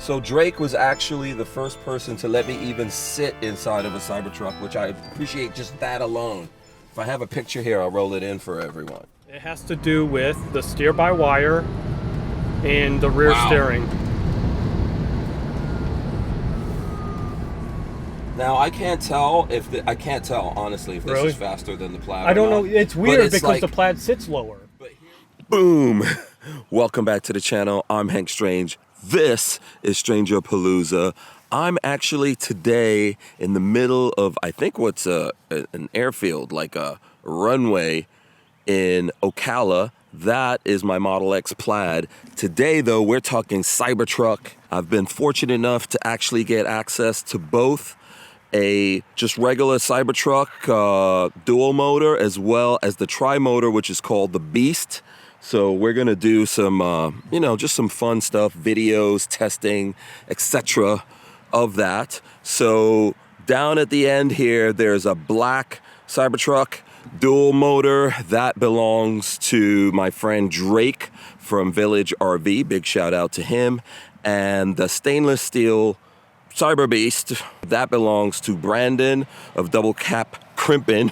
So Drake was actually the first person to let me even sit inside of a Cybertruck, which I appreciate just that alone. If I have a picture here, I'll roll it in for everyone. It has to do with the steer-by-wire and the rear steering. Now I can't tell honestly if this is faster than the Plaid. I don't know. It's weird because the Plaid sits lower. Boom! Welcome back to the channel. I'm Hank Strange. This is StrangerPalooza. I'm actually today in the middle of, I think what's an airfield, like a runway in Ocala. That is my Model X Plaid. Today though, we're talking Cybertruck. I've been fortunate enough to actually get access to both a just regular Cybertruck dual motor as well as the Tri Motor, which is called the Beast. So we're gonna do some, just some fun stuff, videos, testing, etc. of that. So down at the end here, there's a black Cybertruck dual motor that belongs to my friend Drake from Village RV. Big shout out to him. And the stainless steel Cyberbeast that belongs to Brandon of Double Cap Crimpin.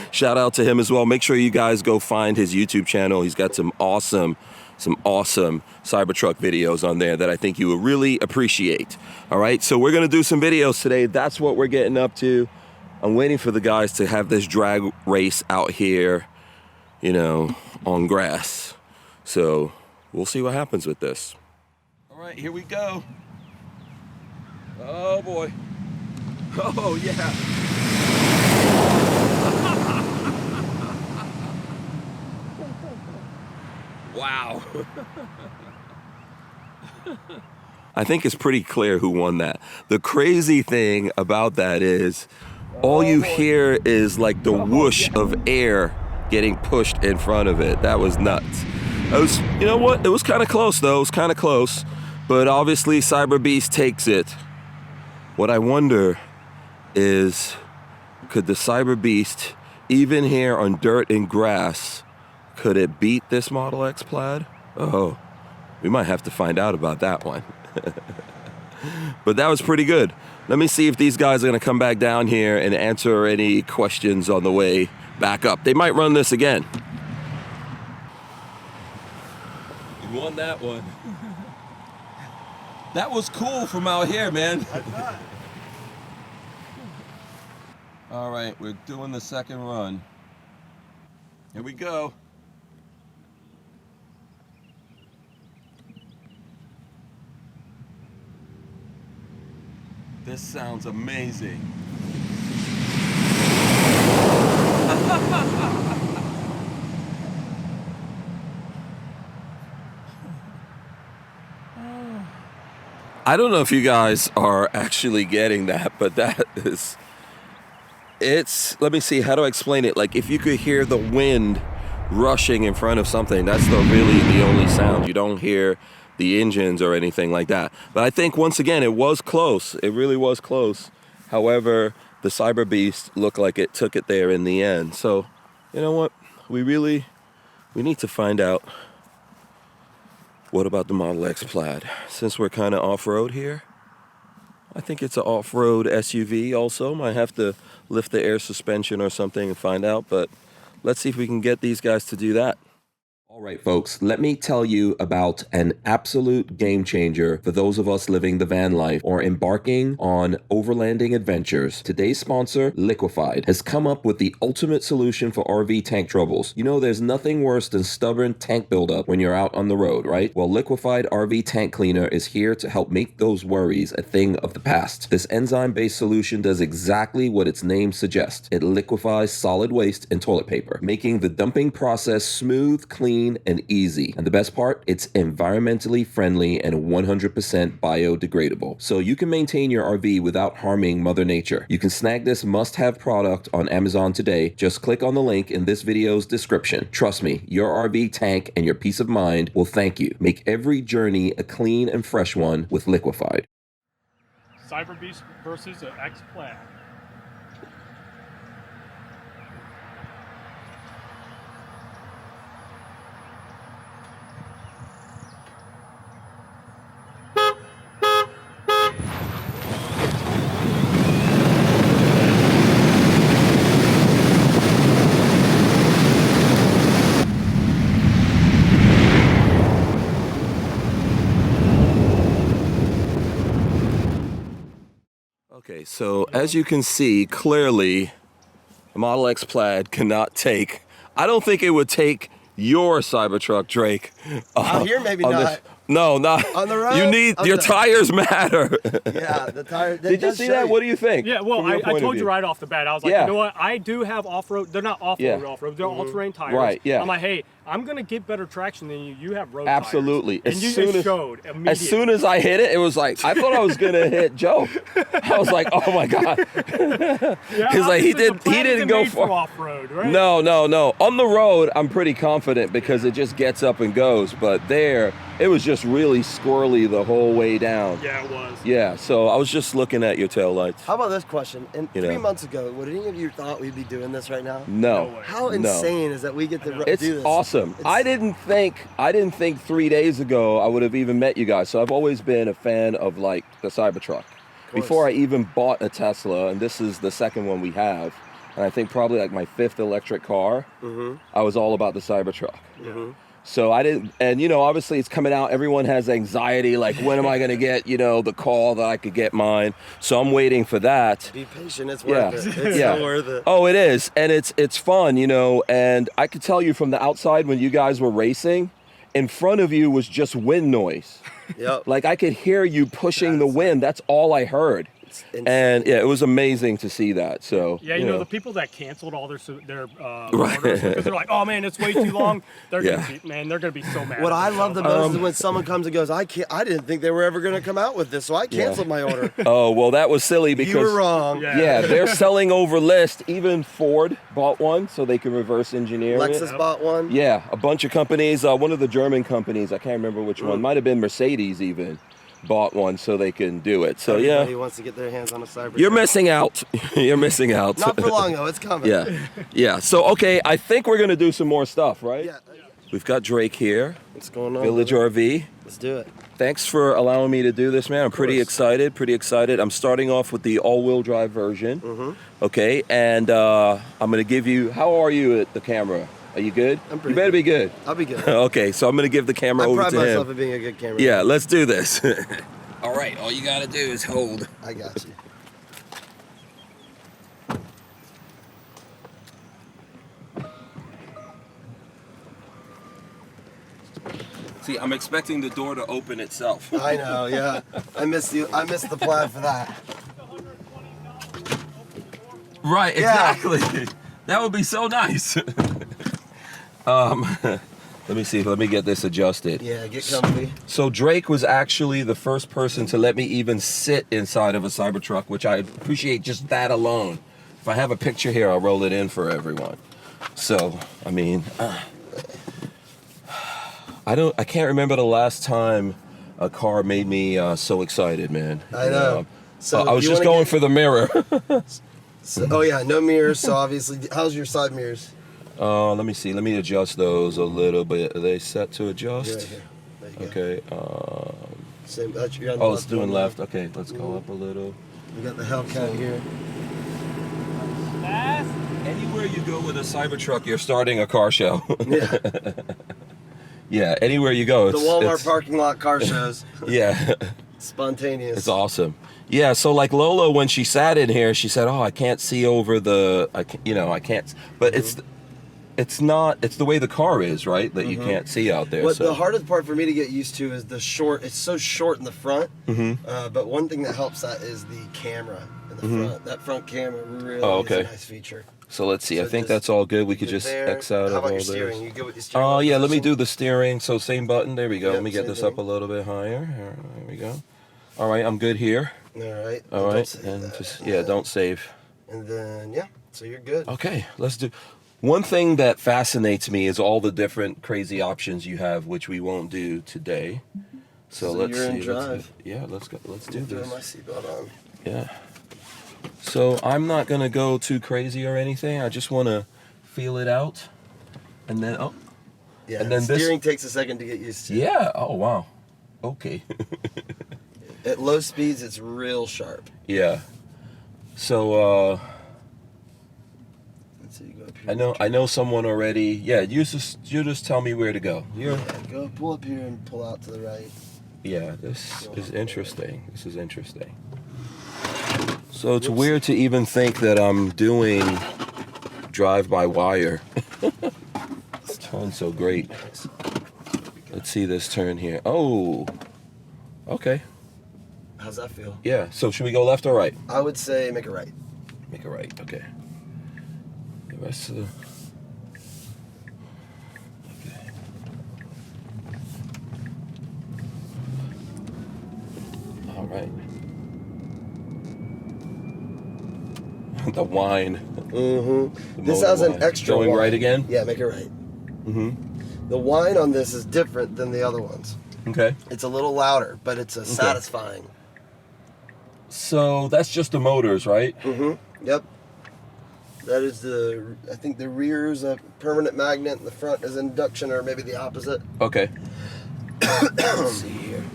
Shout out to him as well. Make sure you guys go find his YouTube channel. He's got some awesome Cybertruck videos on there that I think you will really appreciate. All right, so we're gonna do some videos today. That's what we're getting up to. I'm waiting for the guys to have this drag race out here, on grass. So we'll see what happens with this. All right, here we go. Oh boy. Oh yeah. Wow. I think it's pretty clear who won that. The crazy thing about that is all you hear is like the whoosh of air getting pushed in front of it. That was nuts. You know what? It was kind of close though. It was kind of close. But obviously Cyberbeast takes it. What I wonder is, could the Cyberbeast, even here on dirt and grass, could it beat this Model X Plaid? Oh, we might have to find out about that one. But that was pretty good. Let me see if these guys are gonna come back down here and answer any questions on the way back up. They might run this again. You won that one. That was cool from out here, man. I thought. All right, we're doing the second run. Here we go. This sounds amazing. I don't know if you guys are actually getting that, but that is, let me see, how do I explain it? Like if you could hear the wind rushing in front of something, that's really the only sound. You don't hear the engines or anything like that. But I think once again, it was close. It really was close. However, the Cyberbeast looked like it took it there in the end. So, you know what? We need to find out what about the Model X Plaid. Since we're kind of off-road here, I think it's an off-road SUV also. Might have to lift the air suspension or something and find out, but let's see if we can get these guys to do that. All right, folks, let me tell you about an absolute game changer for those of us living the van life or embarking on overlanding adventures. Today's sponsor, Liquified, has come up with the ultimate solution for RV tank troubles. You know, there's nothing worse than stubborn tank buildup when you're out on the road, right? Well, Liquified RV Tank Cleaner is here to help make those worries a thing of the past. This enzyme-based solution does exactly what its name suggests. It liquefies solid waste and toilet paper, making the dumping process smooth, clean, and easy. And the best part, it's environmentally friendly and 100% biodegradable. So you can maintain your RV without harming Mother Nature. You can snag this must-have product on Amazon today. Just click on the link in this video's description. Trust me, your RV tank and your peace of mind will thank you. Make every journey a clean and fresh one with Liquified. Cyberbeast versus an X Plaid. So as you can see, clearly, the Model X Plaid cannot take. I don't think it would take your Cybertruck, Drake. Out here, maybe not. This. No, not on the road. You need your tires matter. Yeah, the tires. Did you see that? What do you think? Yeah, well, I told you right off the bat. I was like, you know what? I do have off-road. They're not off-road. They're all-terrain tires. Right. Yeah. I'm like, hey, I'm gonna get better traction than you. You have road Absolutely. tires. Absolutely. Showed immediately. As soon as I hit it, it was like I thought I was gonna hit Joe. I was like, oh my god. Because like he didn't go far. Off-road, right? No. On the road, I'm pretty confident because it just gets up and goes. But there, it was just really squirrely the whole way down. Yeah, it was. Yeah. So I was just looking at your taillights. How about this question? And 3 months ago, would any of you thought we'd be doing this right now? No. How insane is that we get to do this? It's awesome. I didn't think 3 days ago I would have even met you guys. So I've always been a fan of like the Cybertruck. Before I even bought a Tesla, and this is the second one we have, and I think probably like my 5th electric car, I was all about the Cybertruck. So I didn't, and you know, obviously it's coming out, everyone has anxiety, like when am I gonna get, you know, the call that I could get mine. So I'm waiting for that. Be patient, it's worth it. It's so worth it. Oh, it is, and it's fun, you know, and I could tell you from the outside when you guys were racing, in front of you was just wind noise. Yep. Like I could hear you pushing the wind, that's all I heard. And yeah, it was amazing to see that. So yeah, you know the people that canceled all their orders because they're like, oh man, it's way too long. They're gonna be so mad. What I love the most is when someone comes and goes, I didn't think they were ever gonna come out with this, so I canceled my order. Oh well, that was silly because you were wrong. Yeah, they're selling over list. Even Ford bought one so they could reverse engineer. Lexus bought one. Yeah, a bunch of companies. One of the German companies, I can't remember which one. Might have been Mercedes even. Bought one so they can do it. So everybody wants to get their hands on a Cybertruck. You're missing out. You're missing out. Not for long though. It's coming. Yeah. So okay, I think we're gonna do some more stuff, right? Yeah. We've got Drake here. What's going on? Village RV. Let's do it. Thanks for allowing me to do this, man. I'm pretty excited. I'm starting off with the all-wheel drive version. Okay, and I'm gonna give you. How are you at the camera? Are you good? I'm pretty You better good. be good. I'll be good. Okay, so I'm gonna give the camera over to him. I pride myself at being a good camera. Yeah, let's do this. All right, all you gotta do is hold. I got you. See, I'm expecting the door to open itself. I know, yeah. I missed the Plaid for that. Right, exactly. Yeah. That would be so nice. Let me see. Let me get this adjusted. Yeah, get comfy. So Drake was actually the first person to let me even sit inside of a Cybertruck, which I appreciate just that alone. If I have a picture here, I'll roll it in for everyone. So, I mean, I can't remember the last time a car made me so excited, man. I know. So I was just going for the mirror. Oh yeah, no mirrors. So obviously, how's your side mirrors? Let me see. Let me adjust those a little bit. Are they set to adjust? Yeah, there you go. Same. It's doing left. Okay, let's go up a little. We got the Hellcat here. Anywhere you go with a Cybertruck, you're starting a car show. Yeah. Yeah. Anywhere you go, The Walmart parking lot car shows. Yeah. Spontaneous. It's awesome. Yeah, so like Lola, when she sat in here, she said, "Oh, I can't see over the, I can't." But it's the way the car is, right? That you can't see out there. The hardest part for me to get used to is the short. It's so short in the front. But one thing that helps that is the camera in the front. That front camera really is a nice feature. So let's see. I think that's all good. We could just X out How of about all your this. steering? You good with your steering? Oh yeah, let me do the steering. So same button. There we go. Yep, Let me get this thing. up a little bit higher. There we go. All right, I'm good here. All right. And just don't save. And then so you're good. Okay, let's do. One thing that fascinates me is all the different crazy options you have, which we won't do today. So let's you're see. in drive. Let's go. Let's do this. Throw my seatbelt on. Yeah. So I'm not gonna go too crazy or anything. I just want to feel it out, and then Yeah. and then steering takes a second to get used to. Yeah. Oh wow. Okay. At low speeds, it's real sharp. Yeah. So Let's see, you go up here. I know someone already. Yeah. You just tell me where to go. Go pull up here and pull out to the right. Yeah. This is interesting. This is interesting. So it's weird to even think that I'm doing drive-by-wire. This turn's so great. Let's see this turn here. Oh, okay. How's that feel? Yeah, so should we go left or right? I would say make it right. Make it right, okay. The rest of the... Okay. All right. The whine. Mm-hmm. This has an extra Going whine. right again? Yeah, make it right. Mm-hmm. The whine on this is different than the other ones. Okay. It's a little louder, but it's satisfying. So that's just the motors, right? Mm-hmm. Yep. That is I think the rear is a permanent magnet and the front is induction, or maybe the opposite. Okay. Let's see here.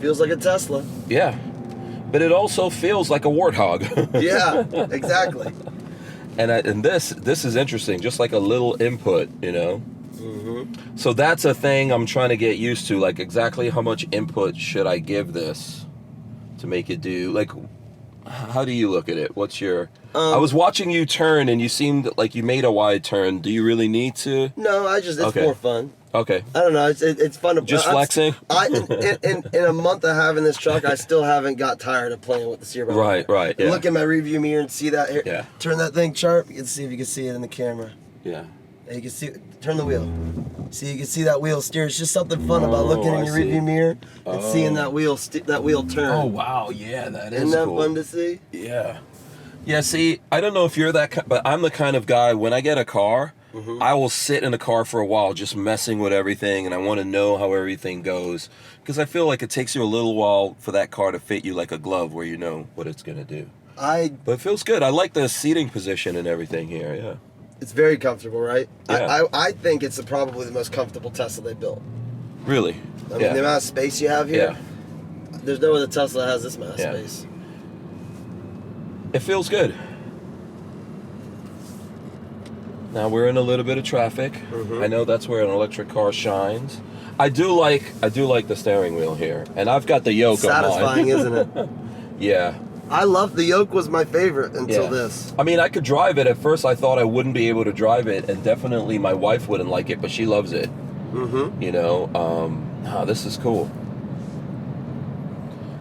Feels like a Tesla. Yeah. But it also feels like a warthog. Yeah, exactly. And this is interesting, just like a little input, you know? Mm-hmm. So that's a thing I'm trying to get used to, like exactly how much input should I give this to make it do, like, how do you look at it? What's your... I was watching you turn and you seemed like you made a wide turn. Do you really need to? No, it's more fun. Okay. I don't know. It's fun to just flexing. In a month of having this truck, I still haven't got tired of playing with the steer bumper. Right. Yeah. Look in my rearview mirror and see that here. Yeah. Turn that thing sharp. You can see if you can see it in the camera. Yeah. And you can see. Turn the wheel. See, you can see that wheel steer. It's just something fun about looking in your rearview mirror and seeing that wheel turn. Oh wow, yeah, that is Isn't that cool. fun to see? Yeah. Yeah. See, I don't know if you're that, but I'm the kind of guy when I get a car. I will sit in the car for a while just messing with everything, and I want to know how everything goes because I feel like it takes you a little while for that car to fit you like a glove where you know what it's going to do. But it feels good. I like the seating position and everything here, yeah. It's very comfortable, right? Yeah. I think it's probably the most comfortable Tesla they built. Really? I mean, the amount of space you have here, there's no other Tesla has this amount of space. It feels good. Now we're in a little bit of traffic. I know that's where an electric car shines. I do like the steering wheel here, and I've got the yoke on mine. Satisfying, isn't it? Yeah. I love the yoke. Was my favorite until this. I mean, I could drive it. At first, I thought I wouldn't be able to drive it, and definitely my wife wouldn't like it, but she loves it. You know, this is cool.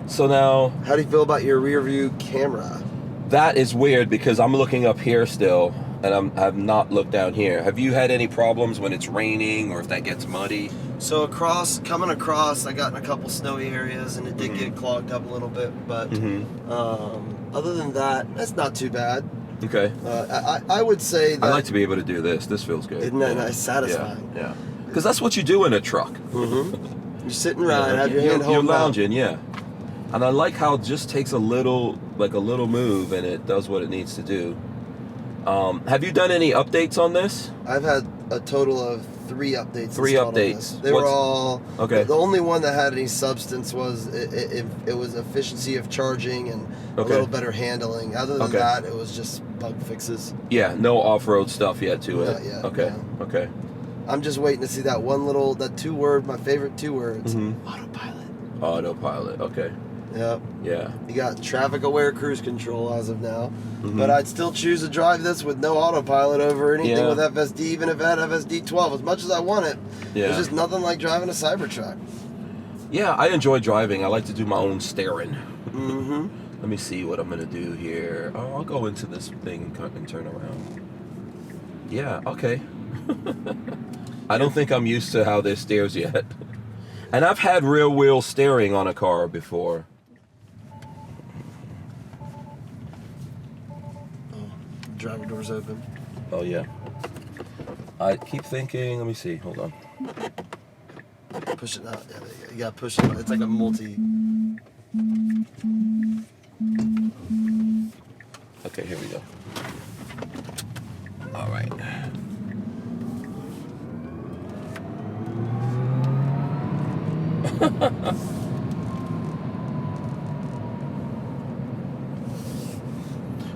So now, how do you feel about your rear view camera? That is weird because I'm looking up here still. And I've not looked down here. Have you had any problems when it's raining or if that gets muddy? So coming across, I got in a couple snowy areas and it did get clogged up a little bit. But other than that, it's not too bad. Okay. I would say that... I like to be able to do this. This feels good. Isn't that nice? Satisfying. Yeah. Because that's what you do in a truck. You sit and ride, have your hand held You're lounging, yeah. And I like how it just takes a little move and it does what it needs to do. Have you done any updates on this? I've had a total of 3 updates. 3 updates. They were all okay. The only one that had any substance was it was efficiency of charging and a little better handling. Other than that, it was just bug fixes. Yeah, no off-road stuff yet to it. Yeah. Okay. No. Okay. I'm just waiting to see that that 2-word, my favorite 2 words, autopilot. Autopilot. Okay. Yep. Yeah. You got traffic-aware cruise control as of now, but I'd still choose to drive this with no autopilot over anything with FSD, even if it had FSD 12. As much as I want it, there's just nothing like driving a Cybertruck. Yeah, I enjoy driving. I like to do my own steering. Let me see what I'm gonna do here. Oh, I'll go into this thing and turn around. Yeah. Okay. I don't think I'm used to how this steers yet. And I've had rear wheel steering on a car before. Driver door's open. Oh yeah. I keep thinking, let me see, hold on. Push it out. Yeah, there you go. You gotta push it. It's like a multi. Okay, here we go. All right.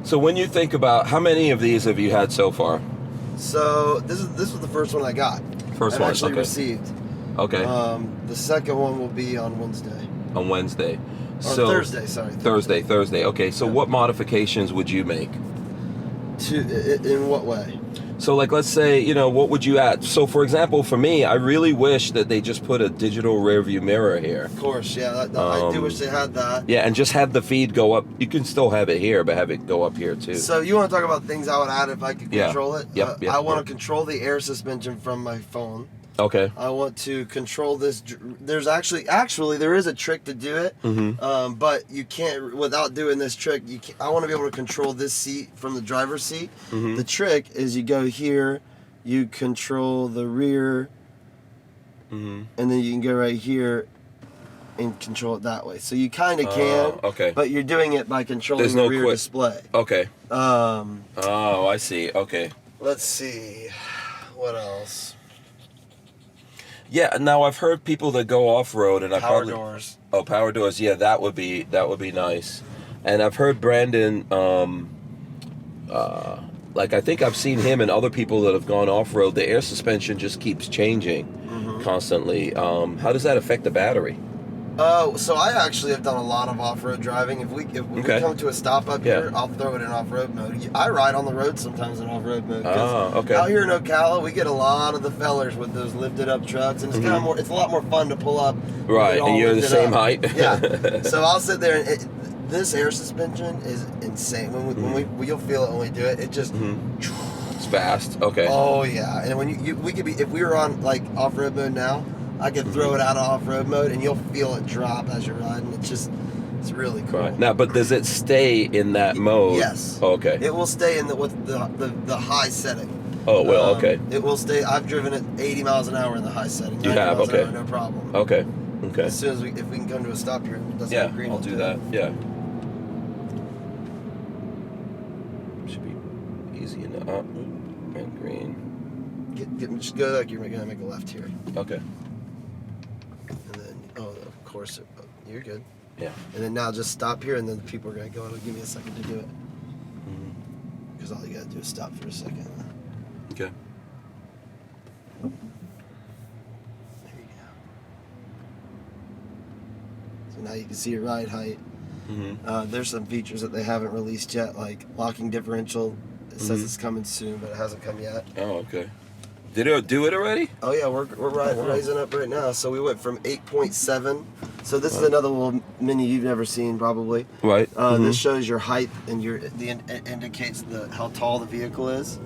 So when you think about how many of these have you had so far? So this was the first one I got. First one, actually received. Okay. The second one will be on Wednesday. On Wednesday. Thursday, sorry. Thursday. Okay, so what modifications would you make? In what way? So like, let's say, you know, what would you add? So for example, for me, I really wish that they just put a digital rear view mirror here. Of course, yeah. I do wish they had that. Yeah, and just have the feed go up. You can still have it here, but have it go up here too. So you want to talk about things I would add if I could control it? Yep. I want to control the air suspension from my phone. Okay. I want to control this. There's actually there is a trick to do it, but you can't without doing this trick. I want to be able to control this seat from the driver's seat. The trick is you go here, you control the rear, and then you can go right here and control it that way. So you kind of can, okay. But you're doing it by controlling the rear display. Okay. I see. Okay. Let's see, what else? Yeah, now I've heard people that go off-road and power doors. Oh, power doors. Yeah, that would be nice. And I've heard Brandon like I think I've seen him and other people that have gone off-road, the air suspension just keeps changing constantly. How does that affect the battery? So I actually have done a lot of off-road driving. If we come to a stop up here, I'll throw it in off-road mode. I ride on the road sometimes in off-road mode. Out here in Ocala, we get a lot of the fellers with those lifted up trucks, and it's kind of more. It's a lot more fun to pull up. Right, and you're the same height. Yeah. So I'll sit there, and this air suspension is insane. When you'll feel it when we do it. It just. It's fast. Okay. Oh yeah, and when we could be if we were on like off-road mode now. I could throw it out of off-road mode, and you'll feel it drop as you're riding. It's really cool. Right. Now, but does it stay in that mode? Yes. Oh, okay. It will stay in the high setting. Oh well, okay. It will stay. I've driven it 80 miles an hour in the high setting. You have, okay. No problem. Okay. As soon as if we can come to a stop here, it doesn't have green. I'll do that. Yeah. Should be easy enough. And green. Just go like you're gonna make a left here. Okay. Of course, you're good. Yeah. And then now just stop here, and then people are going to go, it'll give me a second to do it. Because all you got to do is stop for a second. Okay. There you go. So now you can see your ride height. There's some features that they haven't released yet, like locking differential. It says it's coming soon, but it hasn't come yet. Oh, okay. Did it do it already? Oh yeah, we're rising up right now. So we went from 8.7. So this is another little menu you've never seen probably. Right. This shows your height and it indicates how tall the vehicle is.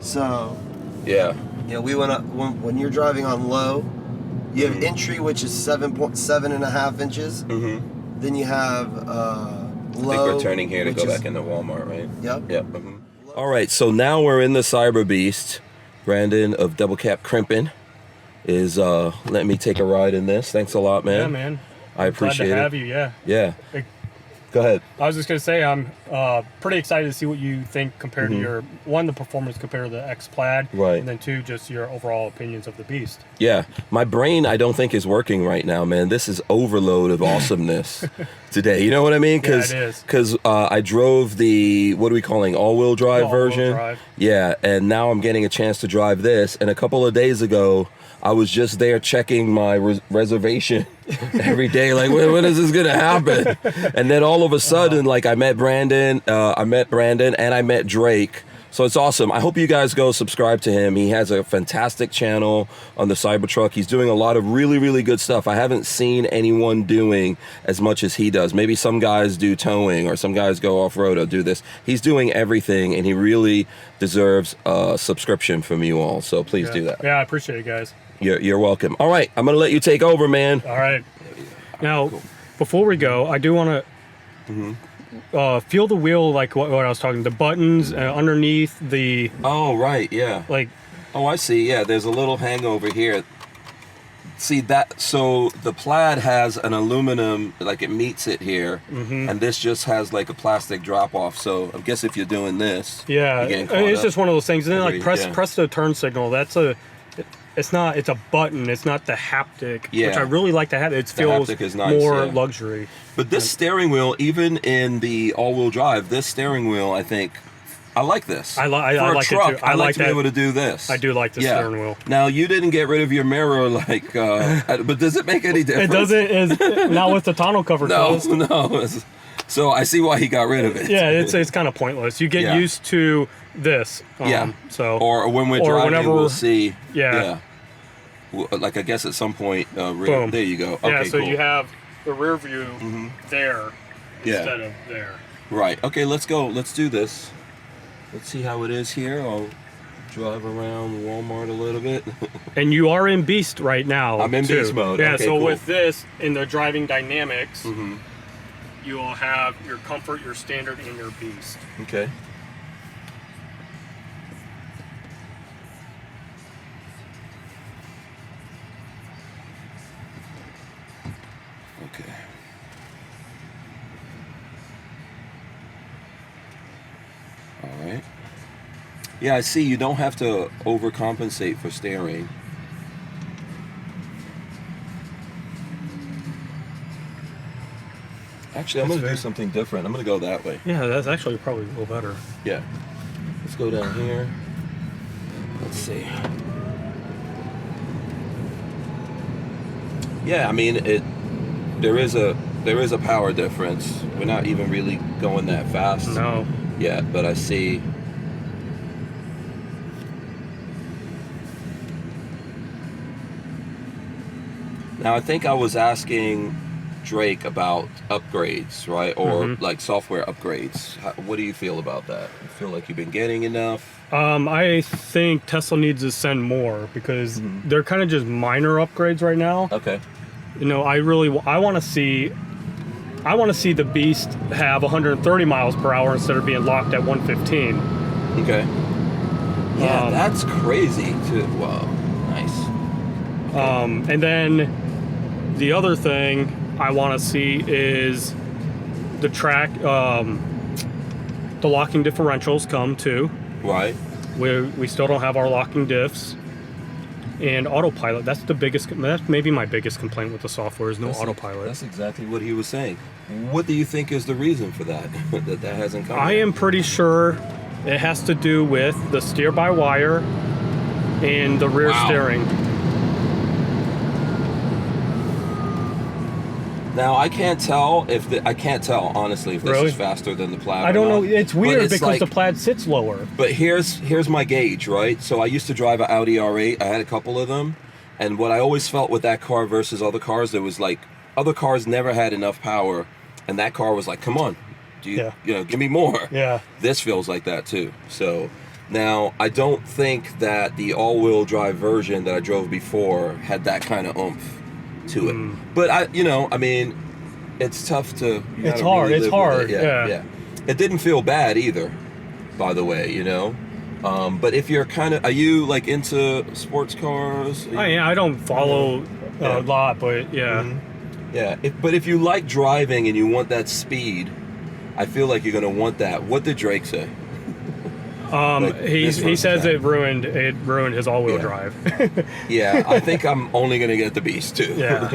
So. Yeah. We went up when you're driving on low. You have entry, which is 7.5 inches. Then you have low. I think we're turning here to go back into Walmart, right? Yep. All right. So now we're in the Cyberbeast. Brandon of Double Cap Crimpin is letting me take a ride in this. Thanks a lot, man. Yeah, man. I appreciate it. Glad to have you, yeah. Yeah. Go ahead. I was just going to say I'm pretty excited to see what you think compared to your, one, the performance compared to the X Plaid, right, and then two, just your overall opinions of the Beast. Yeah. My brain, I don't think, is working right now, man. This is overload of awesomeness today. You know what I mean? Yeah, it is. Because I drove the, what are we calling, all-wheel drive version? All-wheel drive. Yeah, and now I'm getting a chance to drive this, and a couple of days ago, I was just there checking my reservation every day, like, when is this gonna happen? And then all of a sudden, like, I met Brandon, and I met Drake. So it's awesome. I hope you guys go subscribe to him. He has a fantastic channel on the Cybertruck. He's doing a lot of really, really good stuff. I haven't seen anyone doing as much as he does. Maybe some guys do towing, or some guys go off-road or do this. He's doing everything, and he really deserves a subscription from you all. So please do that. Yeah, I appreciate it, guys. You're welcome. All right, I'm going to let you take over, man. All right. Now, before we go, I do want to feel the wheel, like what I was talking, the buttons underneath the... Oh, right, yeah. Like... Oh, I see, yeah, there's a little hangover here. See, that, so the Plaid has an aluminum, like it meets it here, and this just has like a plastic drop-off, so I guess if you're doing this... Yeah, it's just one of those things. And then like press the turn signal, that's a... It's a button. It's not the haptic, which I really like to have. It feels nice, more luxury. But this steering wheel, even in the all-wheel drive, this steering wheel, I think, I like this. I like it too. I like to be able to do this. I do like the steering wheel. Now you didn't get rid of your mirror, like, but does it make any difference? It doesn't. Not with the tonneau cover closed. No. So I see why he got rid of it. Yeah, it's kind of pointless. You get used to this. So or when we're driving, whenever, we'll see. Yeah. Like I guess at some point, boom. There you go. Okay, yeah, so cool. you have the rear view there instead of there. Right. Okay, let's go. Let's do this. Let's see how it is here. I'll drive around Walmart a little bit. And you are in Beast right now. I'm in Beast mode. Yeah, okay, so cool. with this, in the driving dynamics, you will have your comfort, your standard, and your Beast. Okay. Okay. All right. Yeah, I see you don't have to overcompensate for steering. Actually, I'm going to do something different. I'm going to go that way. Yeah, that's actually probably a little better. Yeah. Let's go down here. Let's see. Yeah, I mean, there is a power difference. We're not even really going that fast. No. Yeah, but I see. Now, I think I was asking Drake about upgrades, right? Or like software upgrades. What do you feel about that? You feel like you've been getting enough? I think Tesla needs to send more because they're kind of just minor upgrades right now. Okay. You know, I want to see the Beast have 130 miles per hour instead of being locked at 115. Okay. Yeah, that's crazy too. Wow, nice. Okay. And then the other thing I want to see is the the locking differentials come too. Right. We still don't have our locking diffs. And autopilot, that's maybe my biggest complaint with the software is no autopilot. That's exactly what he was saying. What do you think is the reason for that? that hasn't come I am pretty sure it has to do with the steer-by-wire and the rear steering. Now I can't tell honestly if this is faster than the Plaid. I don't know. It's weird because the Plaid sits lower. But here's my gauge, right? So I used to drive an Audi R8. I had a couple of them, and what I always felt with that car versus other cars, there was like other cars never had enough power, and that car was like, come on, you know, give me more. Yeah. This feels like that too. So now I don't think that the all-wheel drive version that I drove before had that kind of oomph to it, but I mean, it's tough to. It's hard. It's hard. Yeah. It didn't feel bad either, by the way. You know, but if you're are you like into sports cars? I don't follow a lot, but yeah. Yeah, but if you like driving and you want that speed, I feel like you're gonna want that. What did Drake say? He says it ruined his all-wheel drive. Yeah, I think I'm only gonna get the Beast too. Yeah.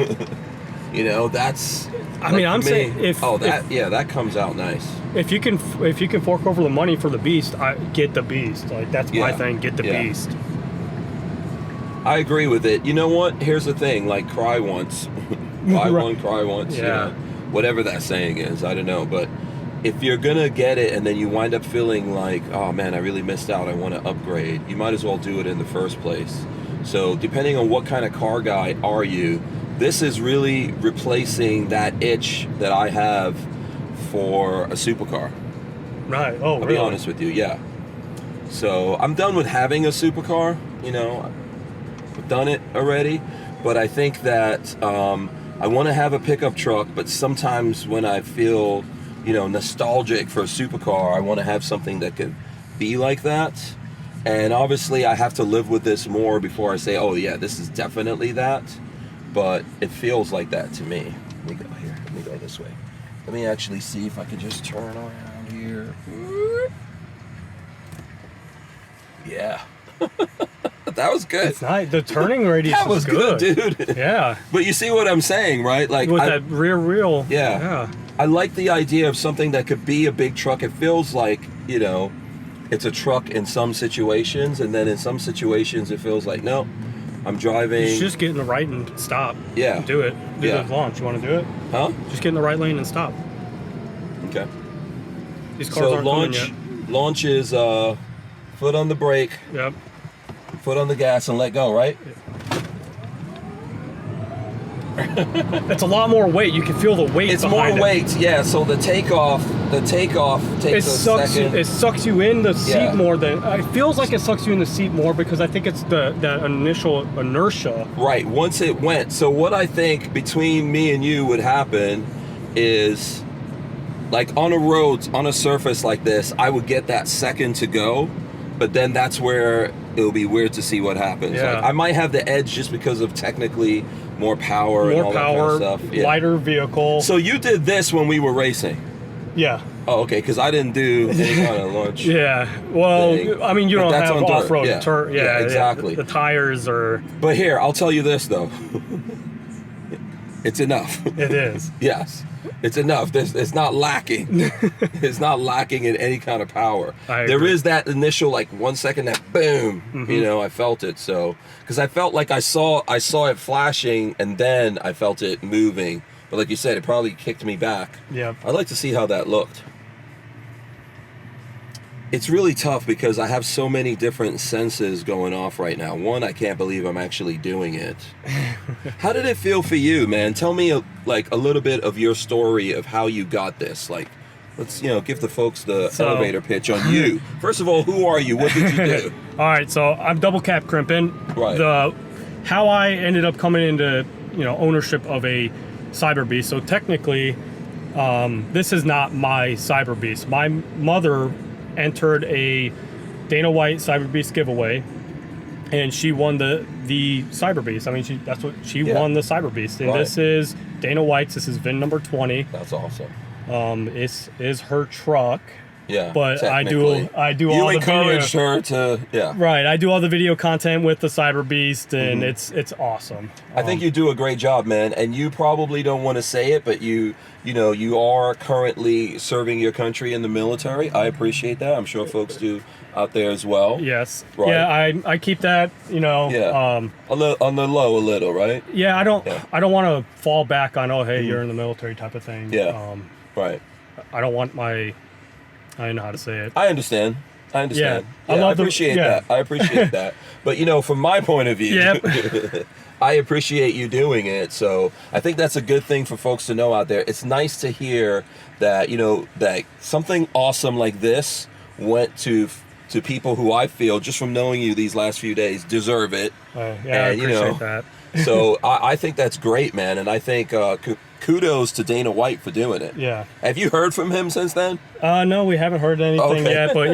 You know, that's. I mean, I'm saying that comes out nice. If you can fork over the money for the Beast, get the Beast. Like that's my thing. Get the Beast. I agree with it. You know what? Here's the thing. Like, cry once, buy one, cry once. Yeah. You know, whatever that saying is, I don't know, but. If you're gonna get it and then you wind up feeling like, oh man, I really missed out, I want to upgrade, you might as well do it in the first place. So depending on what kind of car guy are you, this is really replacing that itch that I have for a supercar. Right. Oh, I'll be honest with you, yeah. So I'm done with having a supercar, you know, I've done it already, but I think that I want to have a pickup truck, but sometimes when I feel nostalgic for a supercar, I want to have something that could be like that. And obviously I have to live with this more before I say, oh yeah, this is definitely that. But it feels like that to me. Let me go here. Let me go this way. Let me actually see if I can just turn around here. Yeah. That was good. It's nice. The turning radius that was good, dude. Yeah. But you see what I'm saying, right? Like with that rear wheel. Yeah. I like the idea of something that could be a big truck. It feels like, it's a truck in some situations, and then in some situations it feels like, no, I'm driving. It's just get in the right and stop. Yeah. Do it. Do the launch. You want to do it? Huh? Just get in the right lane and stop. Okay. These cars aren't coming yet. Launch is foot on the brake. Yep. Foot on the gas and let go, right? It's a lot more weight. You can feel the weight. It's more weight, yeah. So the takeoff takes a second. It sucks you in the seat more than it feels like it sucks you in the seat more because I think it's that initial inertia. Right. Once it went. So what I think between me and you would happen is, like on a road, on a surface like this, I would get that second to go, but then that's where it'll be weird to see what happens. Yeah. Like, I might have the edge just because of technically more power and all that kind of stuff. Yeah. Lighter vehicle. So you did this when we were racing? Yeah. Oh, okay, because I didn't do any kind of launch. Yeah. Well, thing. I mean, you don't have off-road. Yeah, exactly. The tires are... But here, I'll tell you this, though. It's enough. It is. Yes. It's enough. It's not lacking. It's not lacking in any kind of power. There is that initial, like, 1 second that boom, you know, I felt it. So, because I felt like I saw it flashing and then I felt it moving. But like you said, it probably kicked me back. Yeah. I'd like to see how that looked. It's really tough because I have so many different senses going off right now. One, I can't believe I'm actually doing it. How did it feel for you, man? Tell me a little bit of your story of how you got this. Like, let's give the folks the elevator pitch on you. First of all, who are you? What did you do? All right, so I'm double cab crimping. Right. How I ended up coming into ownership of a Cyberbeast. So technically, this is not my Cyberbeast. My mother entered a Dana White Cyberbeast giveaway, and she won the Cyberbeast. I mean, she won the Cyberbeast, and this is Dana White's. This is VIN number 20. That's awesome. It is her truck. Yeah, but I do all the video. You encouraged her to, Right, I do all the video content with the Cyberbeast, and it's awesome. I think you do a great job, man. And you probably don't want to say it, but you are currently serving your country in the military. I appreciate that. I'm sure folks do out there as well. Yes. Right. Yeah, I keep that. On the low a little, right? Yeah, I don't want to fall back on hey, you're in the military type of thing. Yeah. Right. I don't want my. I don't know how to say it. I understand. Yeah, I appreciate that. I appreciate that. But from my point of view, I appreciate you doing it. So I think that's a good thing for folks to know out there. It's nice to hear that that something awesome like this went to people who I feel, just from knowing you these last few days, deserve it. I appreciate that. So I think that's great, man. And I think kudos to Dana White for doing it. Yeah. Have you heard from him since then? No, we haven't heard anything yet, but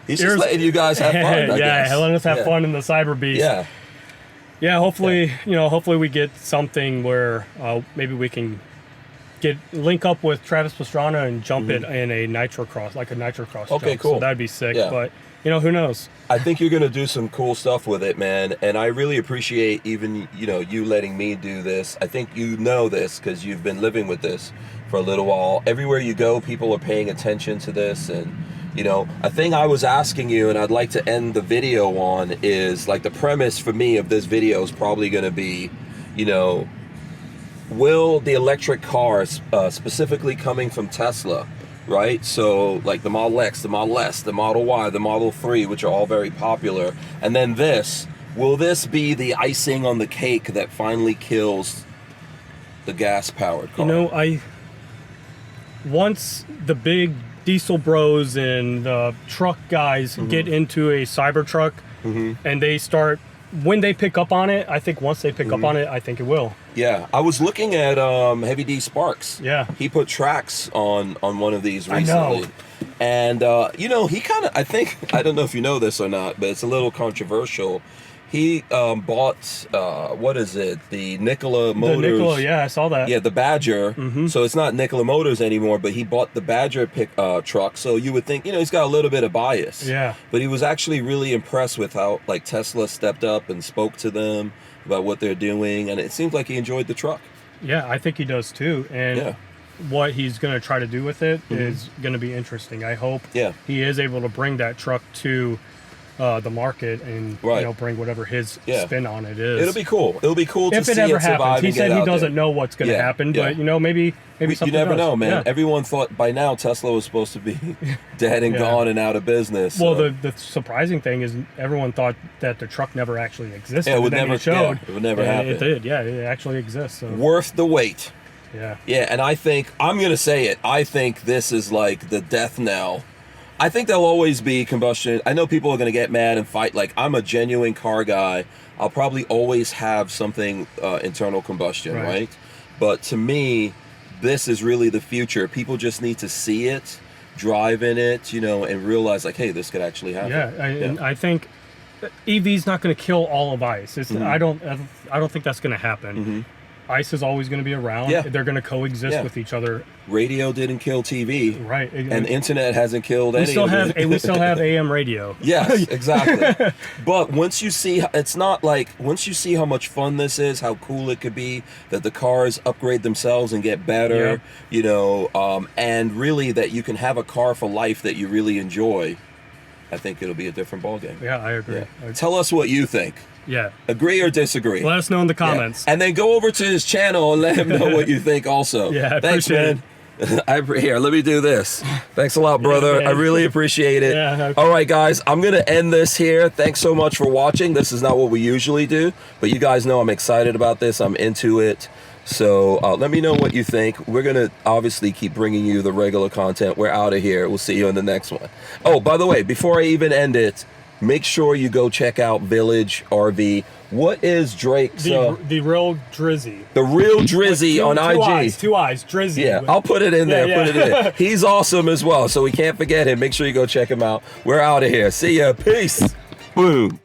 he's just letting you guys have fun, I guess. Letting us have fun in the Cyberbeast. Yeah. Yeah, hopefully, hopefully we get something where maybe we can link up with Travis Pastrana and jump it in a nitro cross, like a nitro cross. Okay, jump. cool. So that'd be sick, Yeah. But who knows? I think you're going to do some cool stuff with it, man. And I really appreciate even, you letting me do this. I think you know this because you've been living with this for a little while. Everywhere you go, people are paying attention to this. And, a thing I was asking you, and I'd like to end the video on, is like the premise for me of this video is probably going to be, will the electric cars, specifically coming from Tesla, right? So like the Model X, the Model S, the Model Y, the Model 3, which are all very popular. And then will this be the icing on the cake that finally kills the gas-powered car? Once the big diesel bros and the truck guys get into a Cybertruck and they start, when they pick up on it, I think once they pick up on it, I think it will. Yeah, I was looking at Heavy D Sparks. Yeah. He put tracks on one of these recently. I know. And, he kind of, I don't know if you know this or not, but it's a little controversial. He bought, the Nikola Motors. The Nikola, yeah, I saw that. Yeah, the Badger. So it's not Nikola Motors anymore, but he bought the Badger truck. So you would think, he's got a little bit of bias. Yeah. But he was actually really impressed with how, like, Tesla stepped up and spoke to them about what they're doing. And it seems like he enjoyed the truck. Yeah, I think he does too. And what he's going to try to do with it is going to be interesting. I hope he is able to bring that truck to the market and bring whatever his spin on it is. It'll be cool. It'll be cool to if see it ever it survive. happens. He said he doesn't there. know what's going to happen, but maybe something you never does. know, man. Everyone thought by now Tesla was supposed to be dead and gone and out of business. Well, the surprising thing is everyone thought that the truck never actually existed. Yeah, it would never. It would never happen. It did. Yeah, it actually exists. So. Worth the wait. Yeah. Yeah, and I think I'm gonna say it. I think this is like the death knell. I think there'll always be combustion. I know people are going to get mad and fight. Like, I'm a genuine car guy. I'll probably always have something internal combustion, right? But to me, this is really the future. People just need to see it, drive in it, and realize, like, hey, this could actually happen. And I think EV's not going to kill all of ICE. I don't think that's going to happen. ICE is always going to be around. They're going to coexist with each other. Radio didn't kill TV, right? And internet hasn't killed any. We still have AM radio. Yes, exactly. But once you see, it's not like once you see how much fun this is, how cool it could be, that the cars upgrade themselves and get better, and really that you can have a car for life that you really enjoy. I think it'll be a different ballgame. Yeah, I agree. Tell us what you think. Yeah. Agree or disagree? Let us know in the comments. And then go over to his channel and let him know what you think also. Yeah, thanks, man. Here, let me do this. Thanks a lot, brother. I really appreciate it. All right, guys, I'm going to end this here. Thanks so much for watching. This is not what we usually do, but you guys know I'm excited about this. I'm into it. So let me know what you think. We're going to obviously keep bringing you the regular content. We're out of here. We'll see you in the next one. Oh, by the way, before I even end it, make sure you go check out Village RV. What is Drake's? The real Drizzy. The real Drizzy on IG. Two eyes, Drizzy. Yeah, I'll put it in there. Put it in. He's awesome as well, so we can't forget him. Make sure you go check him out. We're out of here. See ya. Peace. Boom.